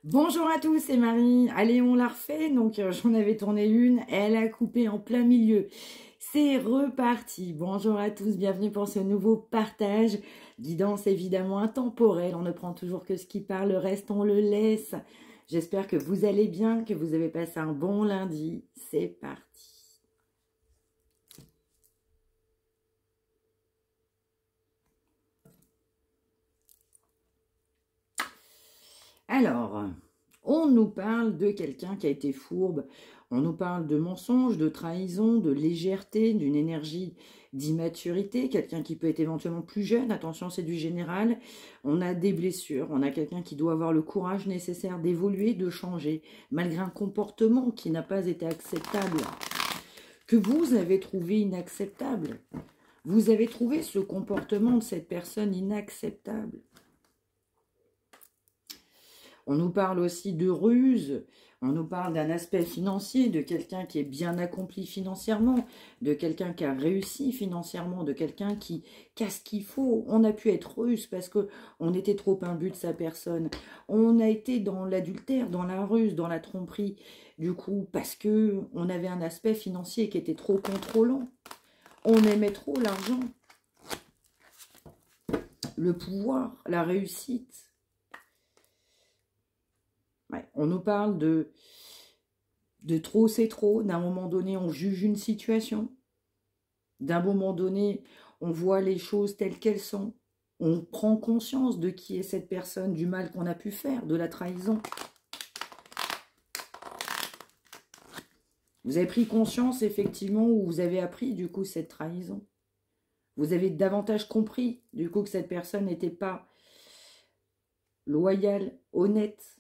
Bonjour à tous, c'est Marie. Allez, on la refait. Donc, j'en avais tourné une. Elle a coupé en plein milieu. C'est reparti. Bonjour à tous, bienvenue pour ce nouveau partage. Guidance évidemment intemporelle. On ne prend toujours que ce qui parle, le reste on le laisse. J'espère que vous allez bien, que vous avez passé un bon lundi. C'est parti. Alors, on nous parle de quelqu'un qui a été fourbe, on nous parle de mensonge, de trahison, de légèreté, d'une énergie d'immaturité, quelqu'un qui peut être éventuellement plus jeune, attention c'est du général, on a des blessures, on a quelqu'un qui doit avoir le courage nécessaire d'évoluer, de changer, malgré un comportement qui n'a pas été acceptable, que vous avez trouvé inacceptable. Vous avez trouvé ce comportement de cette personne inacceptable. On nous parle aussi de ruse, on nous parle d'un aspect financier, de quelqu'un qui est bien accompli financièrement, de quelqu'un qui a réussi financièrement, de quelqu'un qui a ce qu'il faut. On a pu être ruse parce qu'on était trop imbu de sa personne. On a été dans l'adultère, dans la ruse, dans la tromperie, du coup, parce qu'on avait un aspect financier qui était trop contrôlant. On aimait trop l'argent, le pouvoir, la réussite. Ouais, on nous parle de trop c'est trop. D'un moment donné, on juge une situation. D'un moment donné, on voit les choses telles qu'elles sont. On prend conscience de qui est cette personne, du mal qu'on a pu faire, de la trahison. Vous avez pris conscience, effectivement, ou vous avez appris, du coup, cette trahison. Vous avez davantage compris, du coup, que cette personne n'était pas loyale, honnête.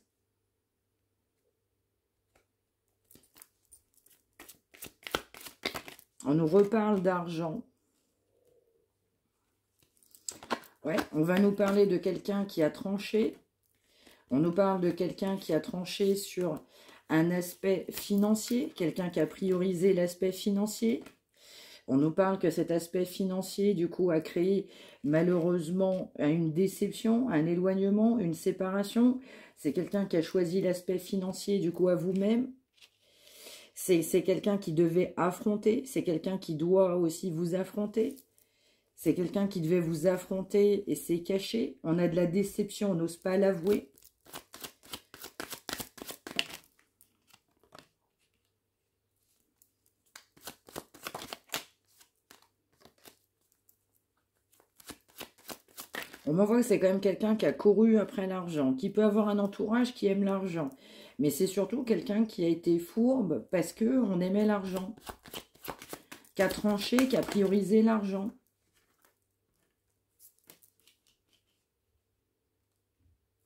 On nous reparle d'argent. Ouais, on va nous parler de quelqu'un qui a tranché. On nous parle de quelqu'un qui a tranché sur un aspect financier, quelqu'un qui a priorisé l'aspect financier. On nous parle que cet aspect financier, du coup, a créé malheureusement une déception, un éloignement, une séparation. C'est quelqu'un qui a choisi l'aspect financier, du coup, à vous-même. C'est quelqu'un qui devait affronter, c'est quelqu'un qui doit aussi vous affronter. C'est quelqu'un qui devait vous affronter et s'est caché. On a de la déception, on n'ose pas l'avouer. On m'envoie que c'est quand même quelqu'un qui a couru après l'argent, qui peut avoir un entourage qui aime l'argent. Mais c'est surtout quelqu'un qui a été fourbe parce qu'on aimait l'argent. Qui a tranché, qui a priorisé l'argent.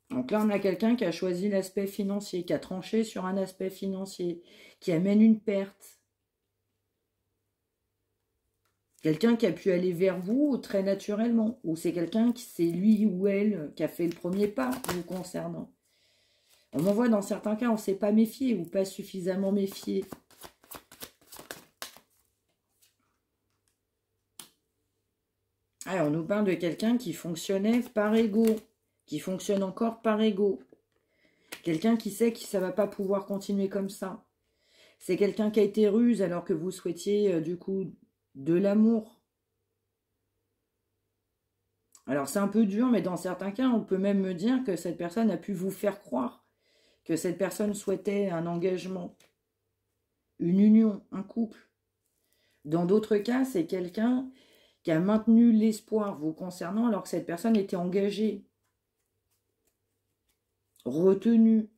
Donc là, on a quelqu'un qui a choisi l'aspect financier, qui a tranché sur un aspect financier, qui amène une perte. Quelqu'un qui a pu aller vers vous très naturellement. Ou c'est quelqu'un qui, c'est lui ou elle qui a fait le premier pas vous concernant. On m'envoie dans certains cas, on ne s'est pas méfié ou pas suffisamment méfié. Alors, on nous parle de quelqu'un qui fonctionnait par ego, qui fonctionne encore par ego. Quelqu'un qui sait que ça ne va pas pouvoir continuer comme ça. C'est quelqu'un qui a été ruse alors que vous souhaitiez du coup de l'amour. Alors c'est un peu dur, mais dans certains cas, on peut même me dire que cette personne a pu vous faire croire que cette personne souhaitait un engagement, une union, un couple. Dans d'autres cas, c'est quelqu'un qui a maintenu l'espoir vous concernant alors que cette personne était engagée, retenue.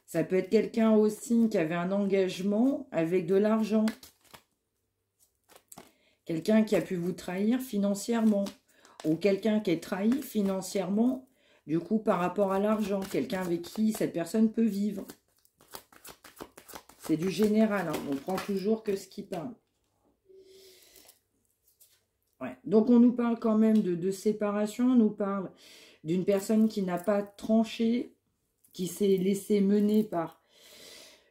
Ça peut être quelqu'un aussi qui avait un engagement avec de l'argent. Quelqu'un qui a pu vous trahir financièrement. Ou quelqu'un qui est trahi financièrement, du coup, par rapport à l'argent. Quelqu'un avec qui cette personne peut vivre. C'est du général, hein. On prend toujours que ce qui parle. Ouais. Donc, on nous parle quand même de séparation. On nous parle d'une personne qui n'a pas tranché, qui s'est laissé mener par...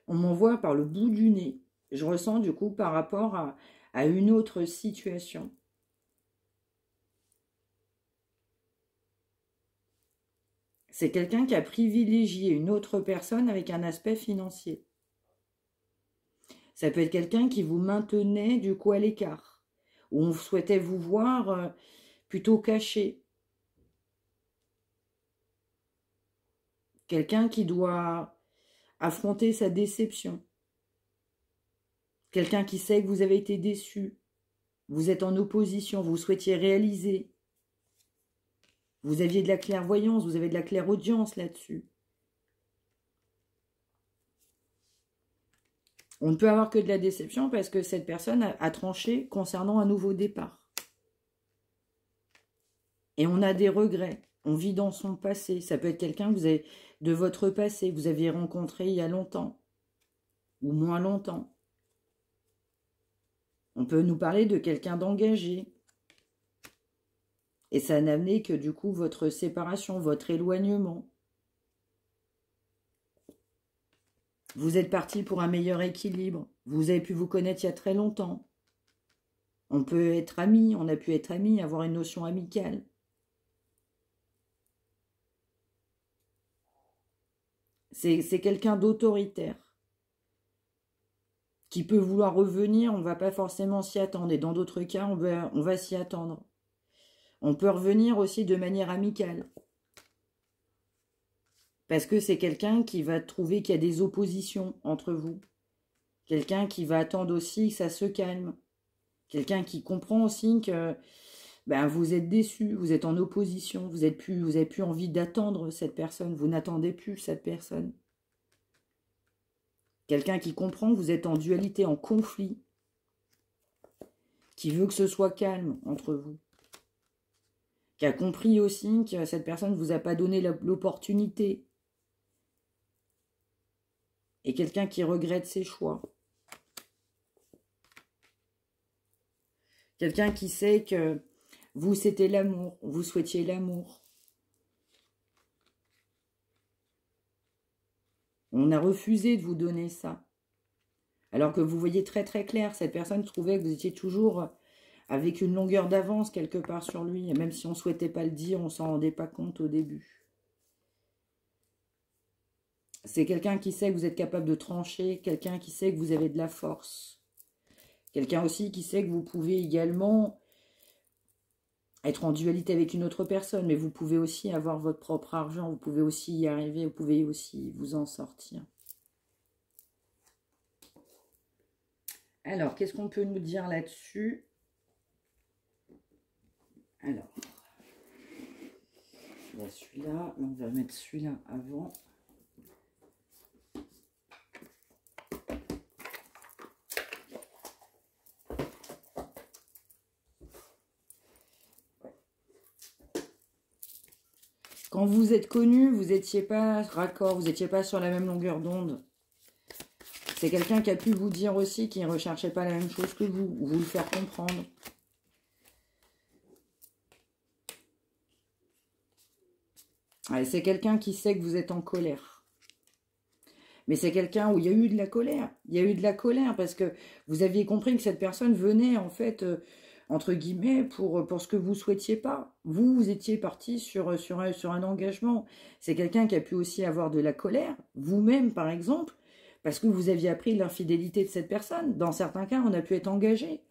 On m'envoie par le bout du nez. Je ressens, du coup, par rapport à une autre situation. C'est quelqu'un qui a privilégié une autre personne avec un aspect financier. Ça peut être quelqu'un qui vous maintenait du coup à l'écart, ou on souhaitait vous voir plutôt caché. Quelqu'un qui doit affronter sa déception. Quelqu'un qui sait que vous avez été déçu. Vous êtes en opposition, vous souhaitiez réaliser. Vous aviez de la clairvoyance, vous avez de la clairaudience là-dessus. On ne peut avoir que de la déception parce que cette personne a tranché concernant un nouveau départ. Et on a des regrets. On vit dans son passé. Ça peut être quelqu'un que vous avez de votre passé, que vous aviez rencontré il y a longtemps. Ou moins longtemps. On peut nous parler de quelqu'un d'engagé. Et ça n'a amené que du coup votre séparation, votre éloignement. Vous êtes parti pour un meilleur équilibre. Vous avez pu vous connaître il y a très longtemps. On peut être amis, on a pu être amis, avoir une notion amicale. C'est quelqu'un d'autoritaire. Qui peut vouloir revenir, on ne va pas forcément s'y attendre. Et dans d'autres cas, on va s'y attendre. On peut revenir aussi de manière amicale. Parce que c'est quelqu'un qui va trouver qu'il y a des oppositions entre vous. Quelqu'un qui va attendre aussi que ça se calme. Quelqu'un qui comprend aussi que vous êtes déçu, vous êtes en opposition, vous n'avez plus envie d'attendre cette personne, vous n'attendez plus cette personne. Quelqu'un qui comprend que vous êtes en dualité, en conflit, qui veut que ce soit calme entre vous, qui a compris aussi que cette personne ne vous a pas donné l'opportunité, et quelqu'un qui regrette ses choix. Quelqu'un qui sait que vous, c'était l'amour, vous souhaitiez l'amour. On a refusé de vous donner ça. Alors que vous voyez très très clair, cette personne trouvait que vous étiez toujours avec une longueur d'avance quelque part sur lui. Et même si on ne souhaitait pas le dire, on ne s'en rendait pas compte au début. C'est quelqu'un qui sait que vous êtes capable de trancher, quelqu'un qui sait que vous avez de la force. Quelqu'un aussi qui sait que vous pouvez également être en dualité avec une autre personne, mais vous pouvez aussi avoir votre propre argent, vous pouvez aussi y arriver, vous pouvez aussi vous en sortir. Alors, qu'est-ce qu'on peut nous dire là-dessus? Alors, il y a celui-là, on va mettre celui-là avant. Quand vous êtes connu, vous n'étiez pas raccord, vous n'étiez pas sur la même longueur d'onde. C'est quelqu'un qui a pu vous dire aussi qu'il ne recherchait pas la même chose que vous, ou vous le faire comprendre. Ouais, c'est quelqu'un qui sait que vous êtes en colère. Mais c'est quelqu'un où il y a eu de la colère. Il y a eu de la colère parce que vous aviez compris que cette personne venait en fait... entre guillemets, pour ce que vous ne souhaitiez pas. Vous étiez parti sur un engagement. C'est quelqu'un qui a pu aussi avoir de la colère, vous-même par exemple, parce que vous aviez appris l'infidélité de cette personne. Dans certains cas, on a pu être engagé.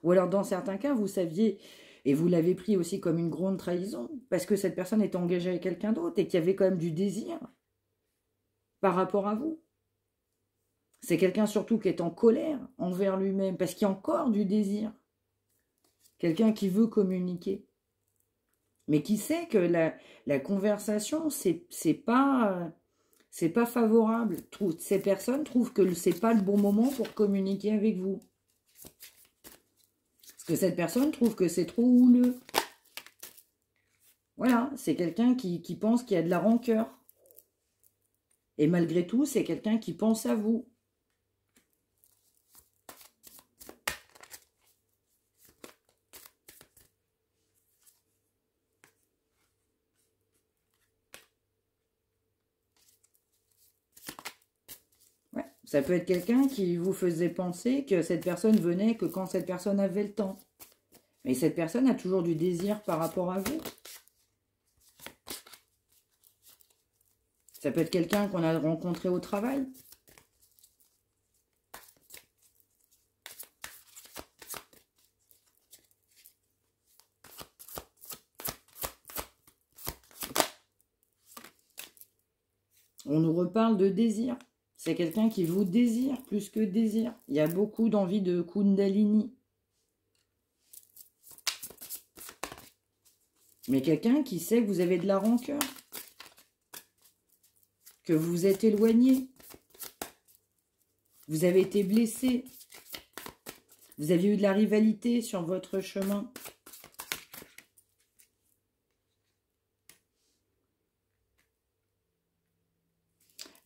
Ou alors dans certains cas, vous saviez, et vous l'avez pris aussi comme une grande trahison, parce que cette personne est engagée avec quelqu'un d'autre et qu'il y avait quand même du désir par rapport à vous. C'est quelqu'un surtout qui est en colère envers lui-même, parce qu'il y a encore du désir. Quelqu'un qui veut communiquer, mais qui sait que la conversation, c'est pas favorable. Ces personnes trouvent que c'est pas le bon moment pour communiquer avec vous. Parce que cette personne trouve que c'est trop houleux. Voilà, c'est quelqu'un qui pense qu'il y a de la rancœur. Et malgré tout, c'est quelqu'un qui pense à vous. Ça peut être quelqu'un qui vous faisait penser que cette personne venait que quand cette personne avait le temps. Mais cette personne a toujours du désir par rapport à vous. Ça peut être quelqu'un qu'on a rencontré au travail. On nous reparle de désir. C'est quelqu'un qui vous désire plus que désire. Il y a beaucoup d'envie de Kundalini. Mais quelqu'un qui sait que vous avez de la rancœur. Que vous vous êtes éloigné. Vous avez été blessé. Vous avez eu de la rivalité sur votre chemin.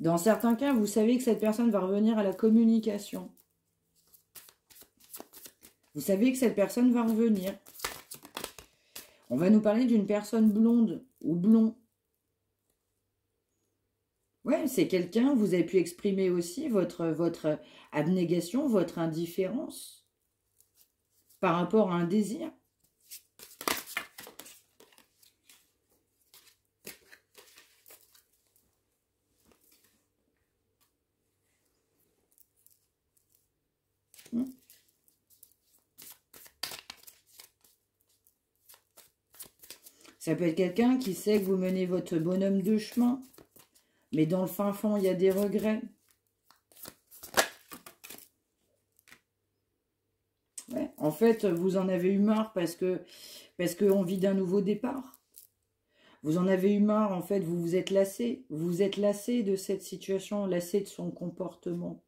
Dans certains cas, vous savez que cette personne va revenir à la communication. Vous savez que cette personne va revenir. On va nous parler d'une personne blonde ou blond. Ouais, c'est quelqu'un, vous avez pu exprimer aussi votre abnégation, votre indifférence par rapport à un désir. Ça peut être quelqu'un qui sait que vous menez votre bonhomme de chemin, mais dans le fin fond, il y a des regrets. Ouais, en fait, vous en avez eu marre parce qu'on vit d'un nouveau départ. Vous en avez eu marre, en fait, vous vous êtes lassé. Vous vous êtes lassé de cette situation, lassé de son comportement,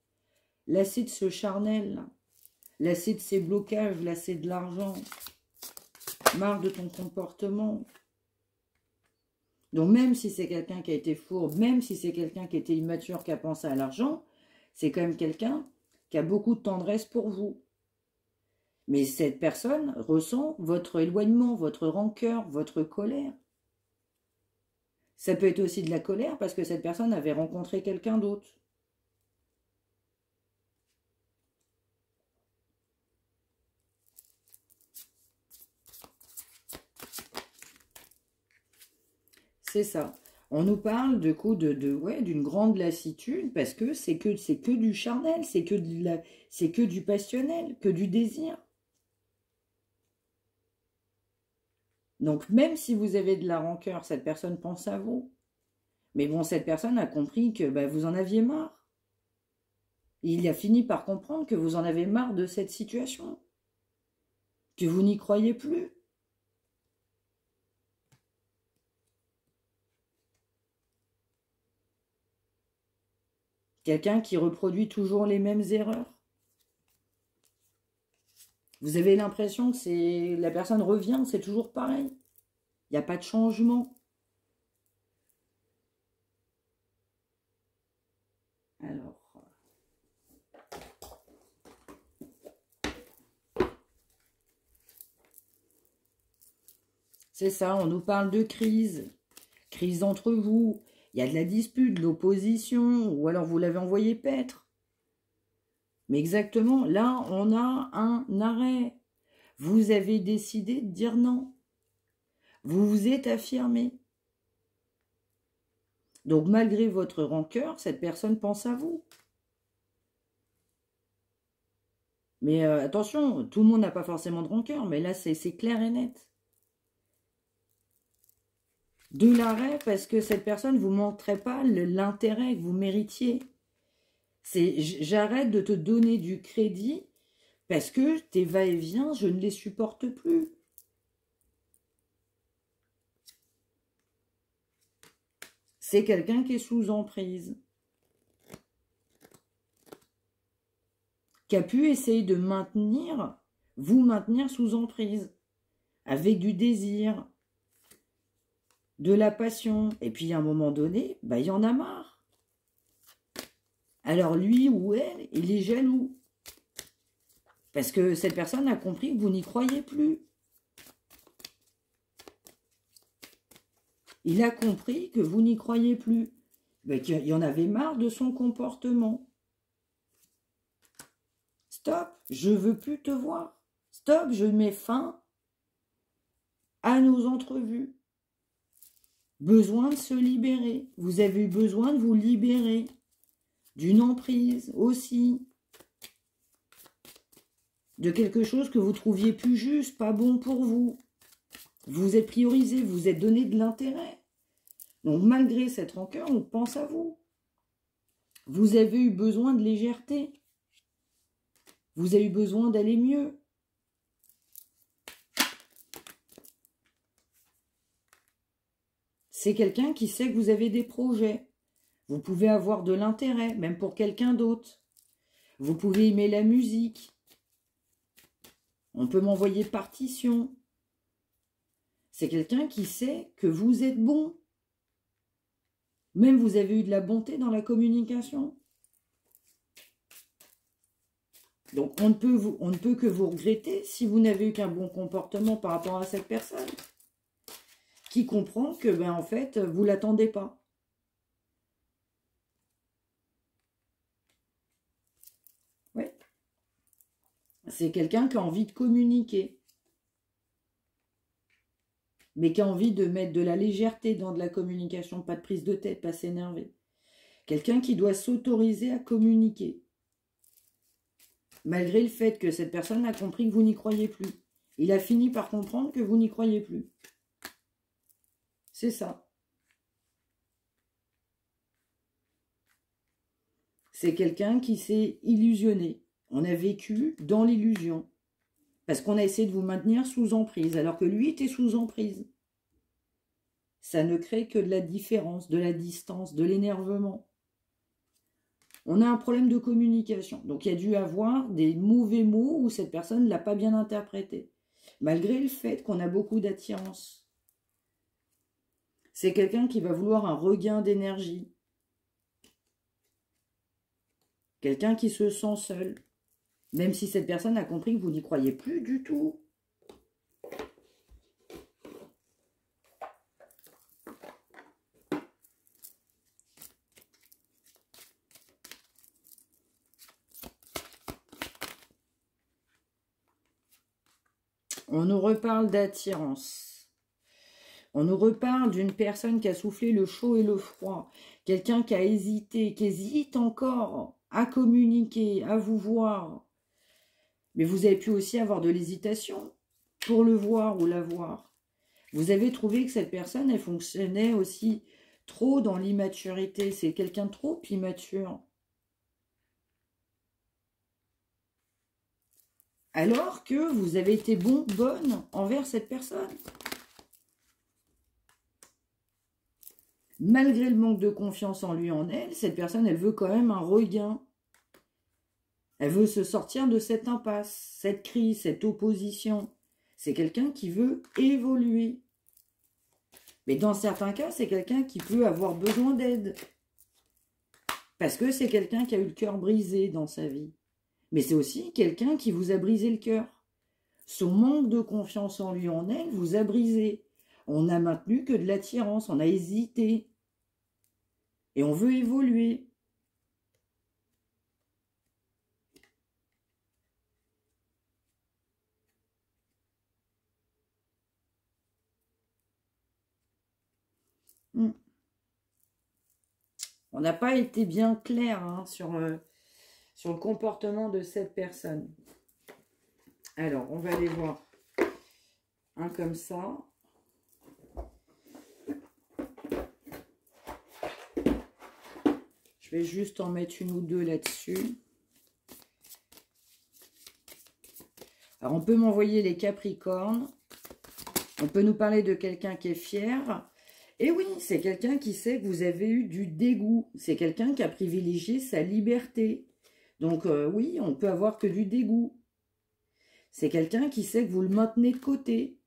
lassé de ce charnel, lassé de ses blocages, lassé de l'argent, marre de ton comportement. Donc même si c'est quelqu'un qui a été fourbe, même si c'est quelqu'un qui était immature, qui a pensé à l'argent, c'est quand même quelqu'un qui a beaucoup de tendresse pour vous. Mais cette personne ressent votre éloignement, votre rancœur, votre colère. Ça peut être aussi de la colère parce que cette personne avait rencontré quelqu'un d'autre. C'est ça. On nous parle du coup d'une grande lassitude parce que c'est que du charnel, c'est que du passionnel, que du désir. Donc même si vous avez de la rancœur, cette personne pense à vous. Mais bon, cette personne a compris que vous en aviez marre. Il a fini par comprendre que vous en avez marre de cette situation. Que vous n'y croyez plus. Quelqu'un qui reproduit toujours les mêmes erreurs. Vous avez l'impression que la personne revient, c'est toujours pareil. Il n'y a pas de changement. Alors. C'est ça, on nous parle de crise. Crise entre vous. Il y a de la dispute, de l'opposition, ou alors vous l'avez envoyé paître. Mais exactement, là, on a un arrêt. Vous avez décidé de dire non. Vous vous êtes affirmé. Donc, malgré votre rancœur, cette personne pense à vous. Mais attention, tout le monde n'a pas forcément de rancœur, mais là, c'est clair et net. De l'arrêt, parce que cette personne ne vous montrait pas l'intérêt que vous méritiez. C'est j'arrête de te donner du crédit parce que tes va-et-vient, je ne les supporte plus. C'est quelqu'un qui est sous emprise. Qui a pu essayer de vous maintenir sous emprise. Avec du désir, de la passion. Et puis à un moment donné, il y en a marre. Alors lui ou elle, il est jaloux. Parce que cette personne a compris que vous n'y croyez plus. Il a compris que vous n'y croyez plus. Qu'il y en avait marre de son comportement. Stop, je ne veux plus te voir. Stop, je mets fin à nos entrevues. Besoin de se libérer. Vous avez eu besoin de vous libérer d'une emprise aussi. De quelque chose que vous trouviez plus juste, pas bon pour vous. Vous vous êtes priorisé, vous vous êtes donné de l'intérêt. Donc malgré cette rancœur, on pense à vous. Vous avez eu besoin de légèreté. Vous avez eu besoin d'aller mieux. C'est quelqu'un qui sait que vous avez des projets. Vous pouvez avoir de l'intérêt, même pour quelqu'un d'autre. Vous pouvez aimer la musique. On peut m'envoyer partition. C'est quelqu'un qui sait que vous êtes bon. Même vous avez eu de la bonté dans la communication. Donc on ne peut que vous regretter si vous n'avez eu qu'un bon comportement par rapport à cette personne. Qui comprend que, ben, en fait, vous ne l'attendez pas. Oui. C'est quelqu'un qui a envie de communiquer. Mais qui a envie de mettre de la légèreté dans de la communication, pas de prise de tête, pas s'énerver. Quelqu'un qui doit s'autoriser à communiquer. Malgré le fait que cette personne a compris que vous n'y croyez plus. Il a fini par comprendre que vous n'y croyez plus. C'est ça. C'est quelqu'un qui s'est illusionné. On a vécu dans l'illusion. Parce qu'on a essayé de vous maintenir sous emprise, alors que lui était sous emprise. Ça ne crée que de la différence, de la distance, de l'énervement. On a un problème de communication. Donc il y a dû avoir des mauvais mots où cette personne ne l'a pas bien interprété. Malgré le fait qu'on a beaucoup d'attirance. C'est quelqu'un qui va vouloir un regain d'énergie. Quelqu'un qui se sent seul. Même si cette personne a compris que vous n'y croyez plus du tout. On nous reparle d'attirance. On nous reparle d'une personne qui a soufflé le chaud et le froid. Quelqu'un qui a hésité, qui hésite encore à communiquer, à vous voir. Mais vous avez pu aussi avoir de l'hésitation pour le voir ou la voir. Vous avez trouvé que cette personne, elle fonctionnait aussi trop dans l'immaturité. C'est quelqu'un de trop immature. Alors que vous avez été bonne envers cette personne. Malgré le manque de confiance en lui, en elle, cette personne, elle veut quand même un regain. Elle veut se sortir de cette impasse, cette crise, cette opposition. C'est quelqu'un qui veut évoluer. Mais dans certains cas, c'est quelqu'un qui peut avoir besoin d'aide. Parce que c'est quelqu'un qui a eu le cœur brisé dans sa vie. Mais c'est aussi quelqu'un qui vous a brisé le cœur. Son manque de confiance en lui, en elle, vous a brisé. On n'a maintenu que de l'attirance, on a hésité. Et on veut évoluer. On n'a pas été bien clair sur le comportement de cette personne. Alors, on va aller voir un comme ça. Je vais juste en mettre une ou deux là-dessus. Alors, on peut m'envoyer les Capricornes. On peut nous parler de quelqu'un qui est fier. Et oui, c'est quelqu'un qui sait que vous avez eu du dégoût. C'est quelqu'un qui a privilégié sa liberté. Donc, oui, on peut avoir que du dégoût. C'est quelqu'un qui sait que vous le maintenez de côté.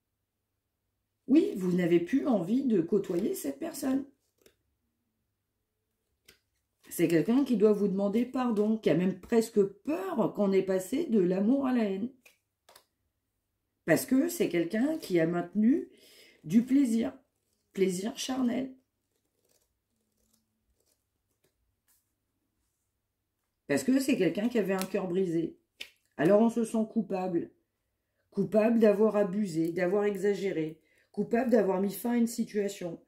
Oui, vous n'avez plus envie de côtoyer cette personne. C'est quelqu'un qui doit vous demander pardon, qui a même presque peur qu'on ait passé de l'amour à la haine. Parce que c'est quelqu'un qui a maintenu du plaisir, plaisir charnel. Parce que c'est quelqu'un qui avait un cœur brisé. Alors on se sent coupable. Coupable d'avoir abusé, d'avoir exagéré. Coupable d'avoir mis fin à une situation.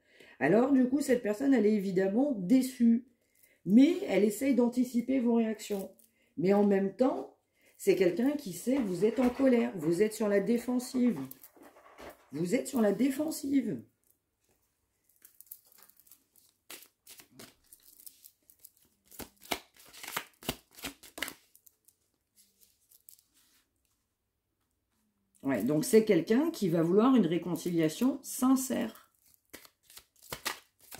Alors, du coup, cette personne, elle est évidemment déçue. Mais elle essaye d'anticiper vos réactions. Mais en même temps, c'est quelqu'un qui sait que vous êtes en colère. Vous êtes sur la défensive. Vous êtes sur la défensive. Ouais, donc c'est quelqu'un qui va vouloir une réconciliation sincère.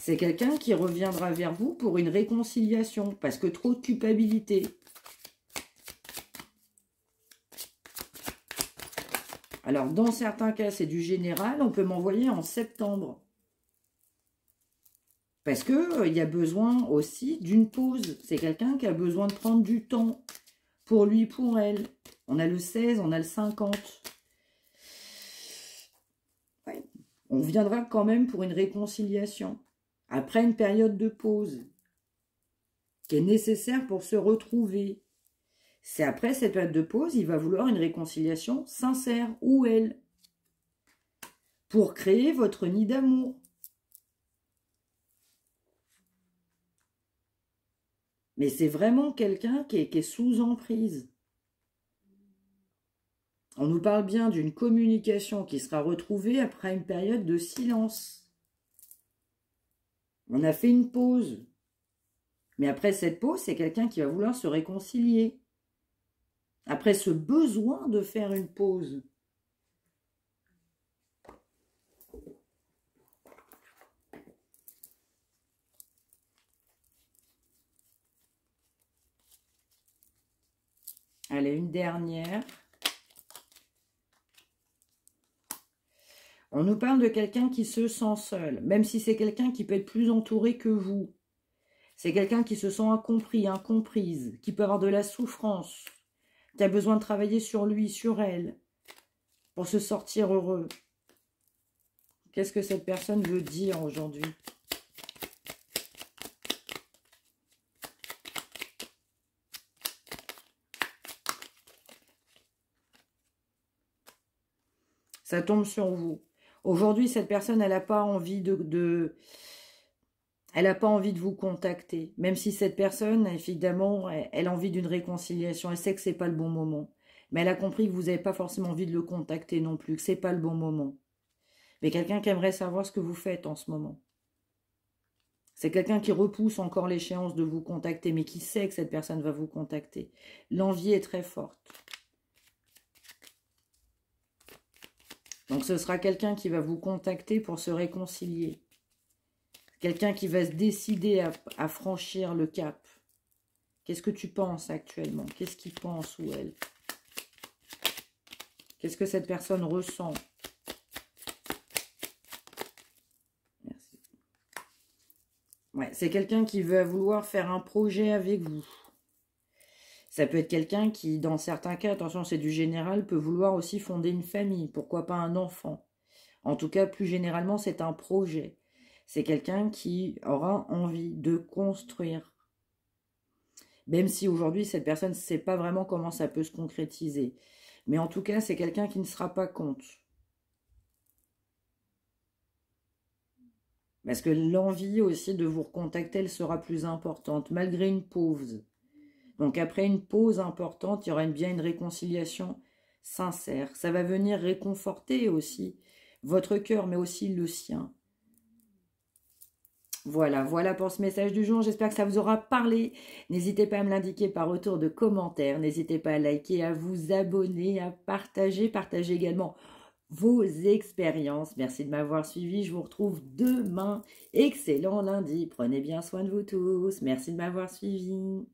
C'est quelqu'un qui reviendra vers vous pour une réconciliation, parce que trop de culpabilité. Alors, dans certains cas, c'est du général, on peut m'envoyer en septembre. Parce qu'il y a besoin aussi d'une pause. C'est quelqu'un qui a besoin de prendre du temps pour lui, pour elle. On a le 16, on a le 50. Ouais. On viendra quand même pour une réconciliation. Après une période de pause qui est nécessaire pour se retrouver. C'est après cette période de pause, il va vouloir une réconciliation sincère, ou elle, pour créer votre nid d'amour. Mais c'est vraiment quelqu'un qui est sous emprise. On nous parle bien d'une communication qui sera retrouvée après une période de silence. On a fait une pause. Mais après cette pause, c'est quelqu'un qui va vouloir se réconcilier. Après ce besoin de faire une pause. Allez, une dernière. On nous parle de quelqu'un qui se sent seul, même si c'est quelqu'un qui peut être plus entouré que vous. C'est quelqu'un qui se sent incompris, incomprise, qui peut avoir de la souffrance, qui a besoin de travailler sur lui, sur elle, pour se sortir heureux. Qu'est-ce que cette personne veut dire aujourd'hui ? Ça tombe sur vous. Aujourd'hui, cette personne, elle n'a pas envie elle n'a pas envie de vous contacter. Même si cette personne, évidemment, elle a envie d'une réconciliation. Elle sait que ce n'est pas le bon moment. Mais elle a compris que vous n'avez pas forcément envie de le contacter non plus, que ce n'est pas le bon moment. Mais quelqu'un qui aimerait savoir ce que vous faites en ce moment. C'est quelqu'un qui repousse encore l'échéance de vous contacter, mais qui sait que cette personne va vous contacter. L'envie est très forte. Donc ce sera quelqu'un qui va vous contacter pour se réconcilier. Quelqu'un qui va se décider à franchir le cap. Qu'est-ce que tu penses actuellement? Qu'est-ce qu'il pense ou elle? Qu'est-ce que cette personne ressent? Merci. Ouais, c'est quelqu'un qui va vouloir faire un projet avec vous. Ça peut être quelqu'un qui, dans certains cas, attention, c'est du général, peut vouloir aussi fonder une famille. Pourquoi pas un enfant? En tout cas, plus généralement, c'est un projet. C'est quelqu'un qui aura envie de construire. Même si aujourd'hui, cette personne ne sait pas vraiment comment ça peut se concrétiser. Mais en tout cas, c'est quelqu'un qui ne sera pas contre. Parce que l'envie aussi de vous recontacter, elle sera plus importante, malgré une pause. Donc après une pause importante, il y aura bien une réconciliation sincère. Ça va venir réconforter aussi votre cœur, mais aussi le sien. Voilà, voilà pour ce message du jour. J'espère que ça vous aura parlé. N'hésitez pas à me l'indiquer par retour de commentaires. N'hésitez pas à liker, à vous abonner, à partager. Partagez également vos expériences. Merci de m'avoir suivi. Je vous retrouve demain. Excellent lundi. Prenez bien soin de vous tous. Merci de m'avoir suivi.